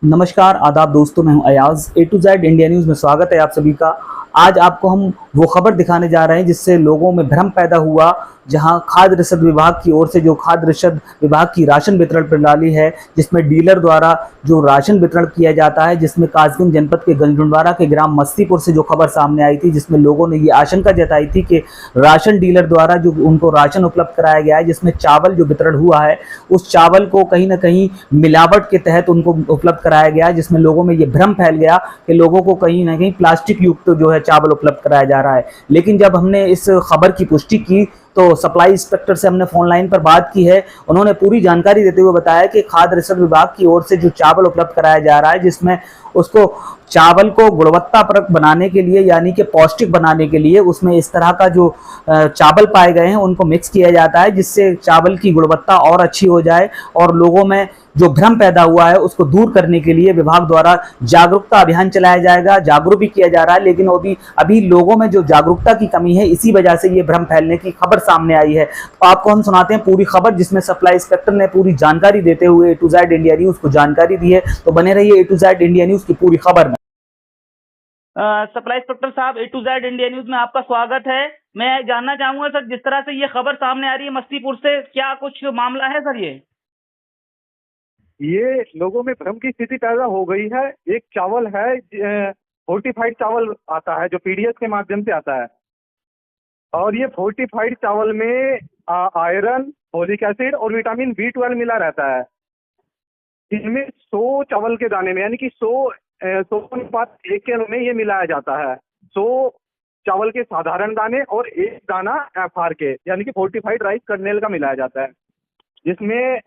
नमस्कार आदाब दोस्तों, मैं हूं अयाज। ए टू जेड इंडिया न्यूज़ में स्वागत है आप सभी का। आज आपको हम वो खबर दिखाने जा रहे हैं जिससे लोगों में भ्रम पैदा हुआ, जहां खाद्य रसद विभाग की ओर से जो खाद्य रसद विभाग की राशन वितरण प्रणाली है, जिसमें डीलर द्वारा जो राशन वितरण किया जाता है, जिसमें कासगंज जनपद के गंजडुंडवारा के ग्राम मस्तीपुर से जो खबर सामने आई थी, जिसमें लोगों ने ये आशंका जताई थी कि राशन डीलर द्वारा जो उनको राशन उपलब्ध कराया गया है, जिसमें चावल जो वितरण हुआ है, उस चावल को कहीं ना कहीं मिलावट के तहत उनको उपलब्ध कराया गया, जिसमें लोगों में ये भ्रम फैल गया कि लोगों को कहीं ना कहीं प्लास्टिक युक्त जो है चावल उपलब्ध कराया जा रहा है। लेकिन जब हमने इस खबर की पुष्टि की तो सप्लाई इंस्पेक्टर से हमने फोन लाइन पर बात की है। उन्होंने पूरी जानकारी देते हुए बताया कि खाद्य रसद विभाग की ओर से जो चावल उपलब्ध कराया जा रहा है, जिसमें उसको चावल को गुणवत्तापरक बनाने के लिए यानी कि पौष्टिक बनाने के लिए उसमें इस तरह का जो चावल पाए गए हैं उनको मिक्स किया जाता है, जिससे चावल की गुणवत्ता और अच्छी हो जाए और लोगों में जो भ्रम पैदा हुआ है उसको दूर करने के लिए विभाग द्वारा जागरूकता अभियान चलाया जाएगा। जागरूक भी किया जा रहा है, लेकिन अभी लोगों में जो जागरूकता की कमी है, इसी वजह से ये भ्रम फैलने की खबर सामने आई है। तो आपको हम सुनाते हैं पूरी खबर, जिसमें सप्लाई इंस्पेक्टर ने पूरी जानकारी देते हुए ए टू जेड इंडिया न्यूज को जानकारी दी है। तो बने रहिए ए टू जेड इंडिया न्यूज की पूरी खबर में। सप्लाई इंस्पेक्टर साहब, ए टू जेड इंडिया न्यूज में आपका स्वागत है। मैं जानना चाहूंगा सर, जिस तरह से ये खबर सामने आ रही है मस्तीपुर से, क्या कुछ मामला है सर? ये लोगों में भ्रम की स्थिति पैदा हो गई है। एक चावल है, फोर्टिफाइड चावल आता है जो पीडीएस के माध्यम से आता है, और ये फोर्टिफाइड चावल में आयरन, फोलिक एसिड और विटामिन बी 12 मिला रहता है। इनमें 100 चावल के दाने में यानी कि 100 अनुपात 1 के में ये मिलाया जाता है। 100 चावल के साधारण दाने और 1 दाना एफआर के यानी कि फोर्टिफाइड राइस कर्नेल का मिलाया जाता है, जिसमें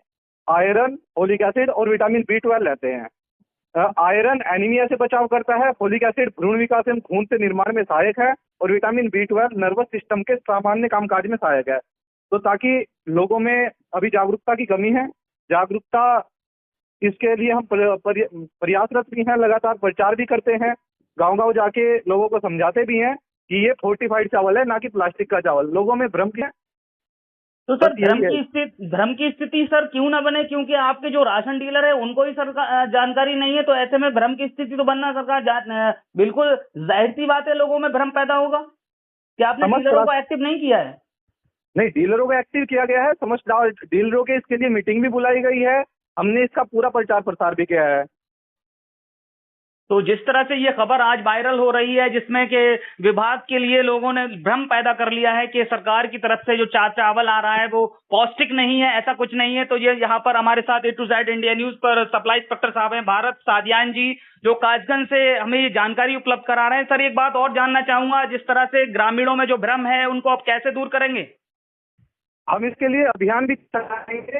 आयरन, फोलिक एसिड और विटामिन बी 12 रहते हैं। आयरन एनीमिया से बचाव करता है, फोलिक एसिड भ्रूण विकास एवं खून से निर्माण में सहायक है, और विटामिन बी 12 नर्वस सिस्टम के सामान्य कामकाज में सहायक है। तो ताकि लोगों में अभी जागरूकता की कमी है, जागरूकता इसके लिए हम प्रयासरत भी हैं, लगातार प्रचार भी करते हैं, गांव-गांव जाके लोगों को समझाते भी हैं कि ये फोर्टिफाइड चावल है, ना कि प्लास्टिक का चावल। लोगों में भ्रम क्या। तो सर भ्रम की स्थिति सर क्यों ना बने, क्योंकि आपके जो राशन डीलर है उनको ही सरकार जानकारी नहीं है, तो ऐसे में भ्रम की स्थिति तो बनना सरकार बिल्कुल जाहिर सी बात है, लोगों में भ्रम पैदा होगा। क्या आपने डीलरों को एक्टिव नहीं किया है? नहीं, डीलरों को एक्टिव किया गया है। समझ डीलरों के इसके लिए मीटिंग भी बुलाई गई है, हमने इसका पूरा प्रचार प्रसार भी किया है। तो जिस तरह से ये खबर आज वायरल हो रही है, जिसमें कि विभाग के लिए लोगों ने भ्रम पैदा कर लिया है कि सरकार की तरफ से जो चावल आ रहा है वो पौष्टिक नहीं है, ऐसा कुछ नहीं है। तो ये यहाँ पर हमारे साथ ए टू जेड इंडिया न्यूज पर सप्लाई इंस्पेक्टर साहब हैं भारत सादियान जी, जो कासगंज से हमें ये जानकारी उपलब्ध करा रहे हैं। सर, एक बात और जानना चाहूंगा, जिस तरह से ग्रामीणों में जो भ्रम है उनको आप कैसे दूर करेंगे? हम इसके लिए अभियान भी चलाएंगे,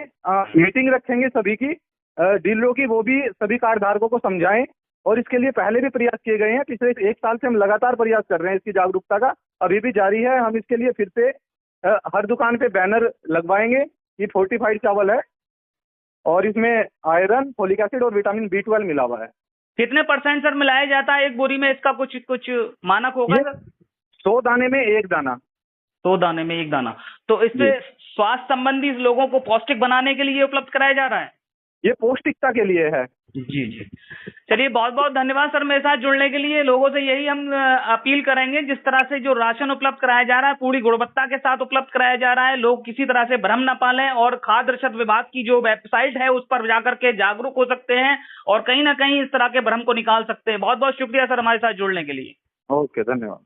मीटिंग रखेंगे सभी की, डीलरों की, वो भी सभी कार्डधारकों को समझाएं। और इसके लिए पहले भी प्रयास किए गए हैं, पिछले 1 साल से हम लगातार प्रयास कर रहे हैं इसकी जागरूकता का, अभी भी जारी है। हम इसके लिए फिर से हर दुकान पे बैनर लगवाएंगे। ये फोर्टिफाइड चावल है और इसमें आयरन, फोलिक एसिड और विटामिन बी 12 मिला हुआ है। कितने % सर मिलाया जाता है एक बोरी में? इसका कुछ मानक होगा सर? 100 दाने में 1 दाना। 100 दाने में 1 दाना। तो इससे स्वास्थ्य संबंधी लोगों को पौष्टिक बनाने के लिए उपलब्ध कराया जा रहा है? ये पौष्टिकता के लिए है। जी जी। चलिए, बहुत बहुत धन्यवाद सर मेरे साथ जुड़ने के लिए। लोगों से यही हम अपील करेंगे, जिस तरह से जो राशन उपलब्ध कराया जा रहा है पूरी गुणवत्ता के साथ उपलब्ध कराया जा रहा है। लोग किसी तरह से भ्रम न पालें, और खाद्य रसद विभाग की जो वेबसाइट है उस पर जाकर के जागरूक हो सकते हैं और कहीं ना कहीं इस तरह के भ्रम को निकाल सकते हैं। बहुत बहुत शुक्रिया सर हमारे साथ जुड़ने के लिए। ओके, धन्यवाद।